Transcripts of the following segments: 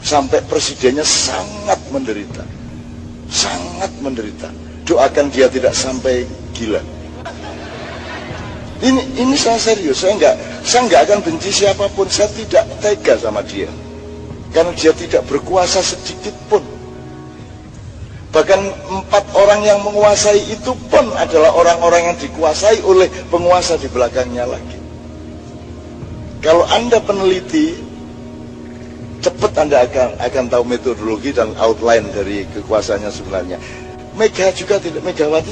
sampai presidennya sangat menderita, sangat menderita. Doakan dia tidak sampai gila. Ini saya serius, saya nggak akan benci siapapun, saya tidak tega sama dia, karena dia tidak berkuasa sedikit pun. Bahkan 4 orang yang menguasai itu pun adalah orang-orang yang dikuasai oleh penguasa di belakangnya lagi. Kalau Anda peneliti, cepat Anda akan tahu metodologi dan outline dari kekuasaannya sebenarnya. Megawati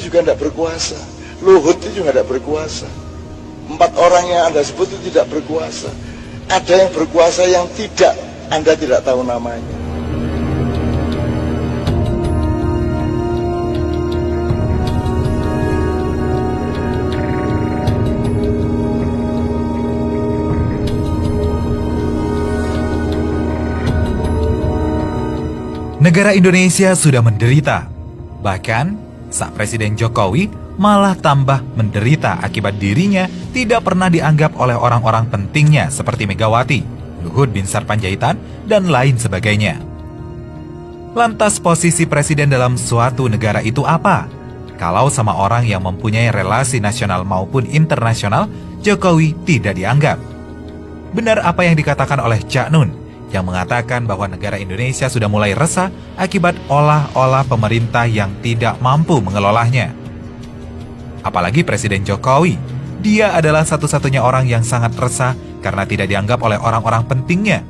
juga tidak berkuasa, Luhut itu juga tidak berkuasa. 4 orang yang Anda sebut itu tidak berkuasa. Ada yang berkuasa yang Anda tidak tahu namanya. Negara Indonesia sudah menderita. Bahkan, saat Presiden Jokowi malah tambah menderita akibat dirinya tidak pernah dianggap oleh orang-orang pentingnya seperti Megawati, Luhut Binsar Panjaitan, dan lain sebagainya. Lantas posisi presiden dalam suatu negara itu apa? Kalau sama orang yang mempunyai relasi nasional maupun internasional, Jokowi tidak dianggap. Benar apa yang dikatakan oleh Cak Nun, yang mengatakan bahwa negara Indonesia sudah mulai resah akibat olah-olah pemerintah yang tidak mampu mengelolanya. Apalagi Presiden Jokowi, dia adalah satu-satunya orang yang sangat resah karena tidak dianggap oleh orang-orang pentingnya.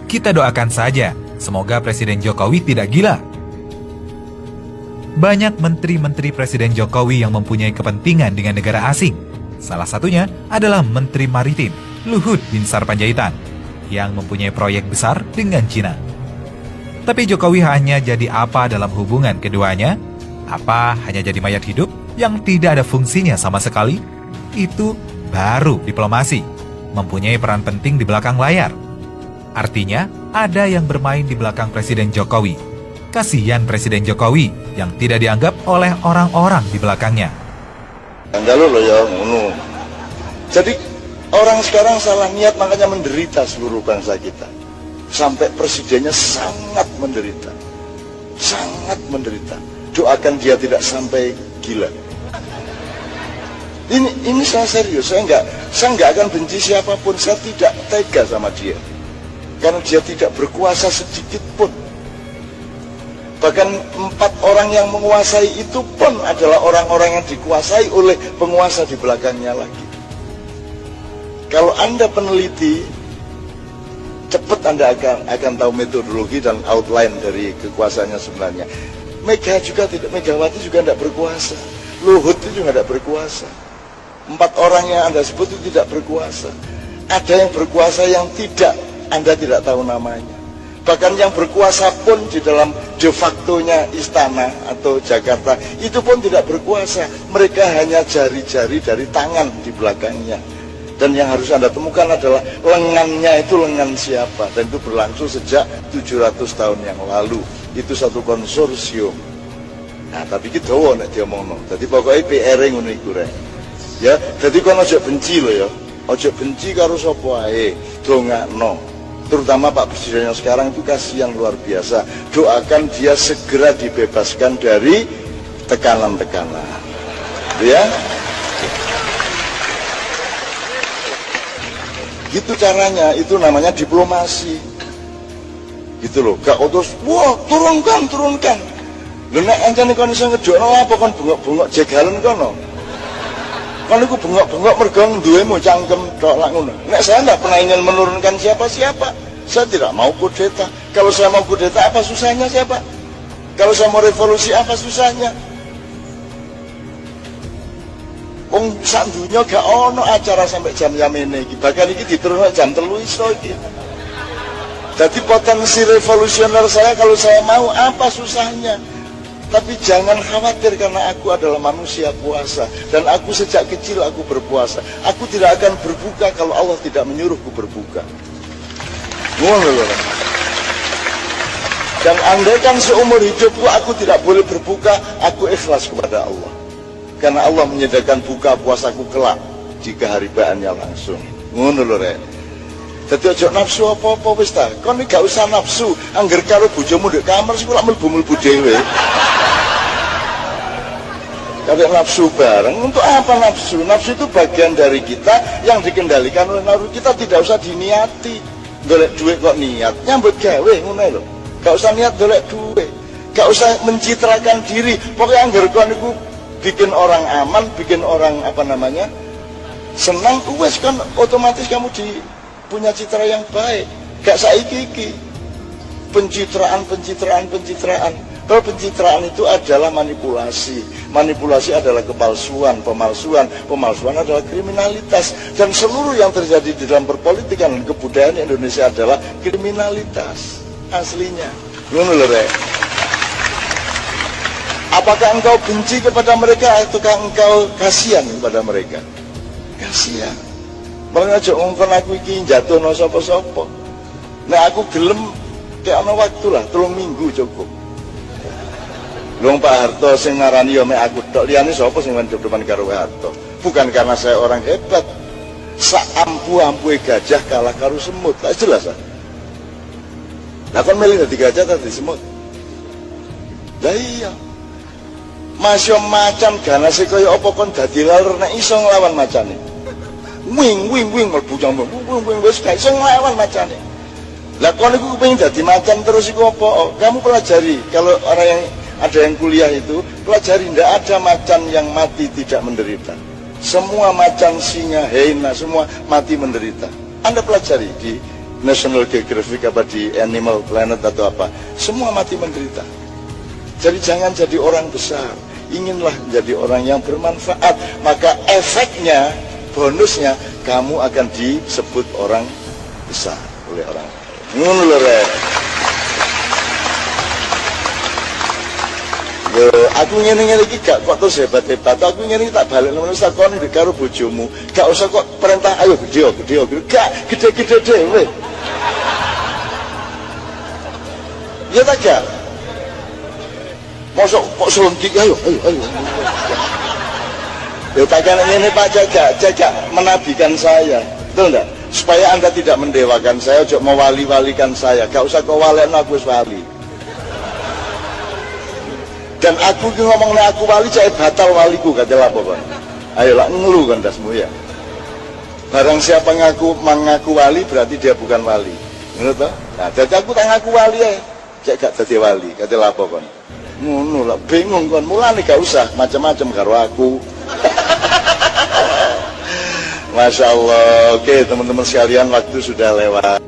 Kita doakan saja, semoga Presiden Jokowi tidak gila. Banyak menteri-menteri Presiden Jokowi yang mempunyai kepentingan dengan negara asing. Salah satunya adalah Menteri Maritim, Luhut Binsar Panjaitan, yang mempunyai proyek besar dengan Cina. Tapi Jokowi hanya jadi apa dalam hubungan keduanya? Apa hanya jadi mayat hidup yang tidak ada fungsinya sama sekali? Itu baru diplomasi, mempunyai peran penting di belakang layar. Artinya, ada yang bermain di belakang Presiden Jokowi. Kasihan Presiden Jokowi yang tidak dianggap oleh orang-orang di belakangnya. Jadi orang sekarang salah niat, makanya menderita seluruh bangsa kita. Sampai presidennya sangat menderita, sangat menderita. Doakan dia tidak sampai gila. Ini saya serius, saya nggak akan benci siapapun, saya tidak tega sama dia, karena dia tidak berkuasa sedikit pun. Bahkan 4 orang yang menguasai itu pun adalah orang-orang yang dikuasai oleh penguasa di belakangnya lagi. Kalau Anda peneliti, cepat Anda akan tahu metodologi dan outline dari kekuasaannya sebenarnya. Megawati juga tidak berkuasa, Luhut itu juga tidak berkuasa. 4 orang yang Anda sebut itu tidak berkuasa. Ada yang berkuasa yang Anda tidak tahu namanya. Bahkan yang berkuasa pun di dalam de facto-nya istana atau Jakarta itu pun tidak berkuasa. Mereka hanya jari-jari dari tangan di belakangnya. Dan yang harus Anda temukan adalah lengannya itu lengan siapa. Dan itu berlangsung sejak 700 tahun yang lalu. Itu satu konsorsium. Nah, tapi kita tahu nek diomongno. Jadi pokoknya PR ngono iku rek. Ya, jadi kon ojo benci loh ya. Ojo benci karo sapa ae. Dongakno. Terutama Pak Presiden yang sekarang itu kasihan luar biasa. Doakan dia segera dibebaskan dari tekanan-tekanan. Ya. Gitu caranya, itu namanya diplomasi. Gitu loh, gak terus, wah turunkan. Lho nek ancane kon iso ngedokno apa kon bengok-bengok jegalan kono. Kon iku bengok-bengok mergo duwemu cangkem tok lak ngono. Nek saya enggak pernah ingin menurunkan siapa-siapa. Saya tidak mau kudeta. Kalau saya mau kudeta apa susahnya siapa? Kalau saya mau revolusi apa susahnya? Wong sak dunya gak ono acara sampai jam-jam ini iki. Bahkan iki diturunno jam 3 iso iki. Jadi potensi revolusioner saya kalau saya mau apa susahnya? Tapi jangan khawatir karena aku adalah manusia puasa dan aku sejak kecil aku berpuasa. Aku tidak akan berbuka kalau Allah tidak menyuruhku berbuka. Dan andaikan seumur hidupku aku tidak boleh berbuka, aku ikhlas kepada Allah. Karena Allah menyediakan buka puasaku kelak di keharibaannya langsung. Ngono lho rek. Dadi aja nafsu apa-apa wis ta. Kon iki gak usah nafsu, angger karo bojomu ndek kamar sik lak mlebu-mlebu dhewe. Kadang nafsu bareng, untuk apa nafsu? Nafsu itu bagian dari kita yang dikendalikan oleh nafsu. Kita tidak usah diniati. Golek duit kok niat, nyambut gawe ngono lho. Gak usah niat golek duit. Gak usah mencitrakan diri. Pokoknya angger kon niku bikin orang aman, bikin orang senang, wes kan otomatis kamu punya citra yang baik. Gak saiki iki. Pencitraan. Kalau pencitraan itu adalah manipulasi. Manipulasi adalah kepalsuan, pemalsuan adalah kriminalitas. Dan seluruh yang terjadi di dalam perpolitikan dan kebudayaan Indonesia adalah kriminalitas aslinya. Ngono lho rek. Apakah engkau benci kepada mereka ataukah engkau kasihan kepada mereka? Kasihan. Malah aja ngongkon aku iki jatuhno sapa-sapa. Nek aku gelem kayak ana waktu lah 3 minggu cukup. Lho Pak Harto sing ngarani ya mek aku tok, liyane sapa sing depan karo Pak Harto? Bukan karena saya orang hebat. Saampu-ampue gajah kalah karo semut. Tak jelas ah. Lah kon milih dadi gajah ta dadi semut? Lah iya. Masya macan ganase kaya apa kon dadi laler nek iso nglawan macane. Wing mlebu jambon. Wing wis gak iso nglawan macane. Lah kon iku kepengin dadi macan terus iku apa? Kamu pelajari kalau orang yang ada yang kuliah itu, pelajari, tidak ada macan yang mati tidak menderita. Semua macan, singa, hyena, semua mati menderita. Anda pelajari di National Geographic apa di Animal Planet atau apa, semua mati menderita. Jadi jangan jadi orang besar, inginlah menjadi orang yang bermanfaat. Maka efeknya, bonusnya, kamu akan disebut orang besar oleh orang lain. Ngono lho rek. Yo, aku ngene-ngene iki gak kok terus hebat-hebat. Aku ngene iki tak balekno menawa sakone ndek karo bojomu. Gak usah kok perintah ayo gede. Gak gede-gede dhewe. Ya tak gak? Mosok kok selengkik ayo. Ya tak kan ngene Pak Jaga menabikan saya. Betul enggak? Supaya Anda tidak mendewakan saya, ojo mewali-walikan saya. Gak usah kau walekno aku wis wali. Dan aku ki ngomongnya aku wali cek batal waliku kata lapo kon. Ayo lah ngeluh kan dasmu ya. Barang siapa mengaku wali berarti dia bukan wali. Ngono toh? Nah, dadi aku tak ngaku wali ae. Cek gak dadi wali kata lapo kon. Ngono lah bingung kon. Mulane gak usah macam-macam karo aku. Masya Allah. Oke teman-teman sekalian, waktu sudah lewat.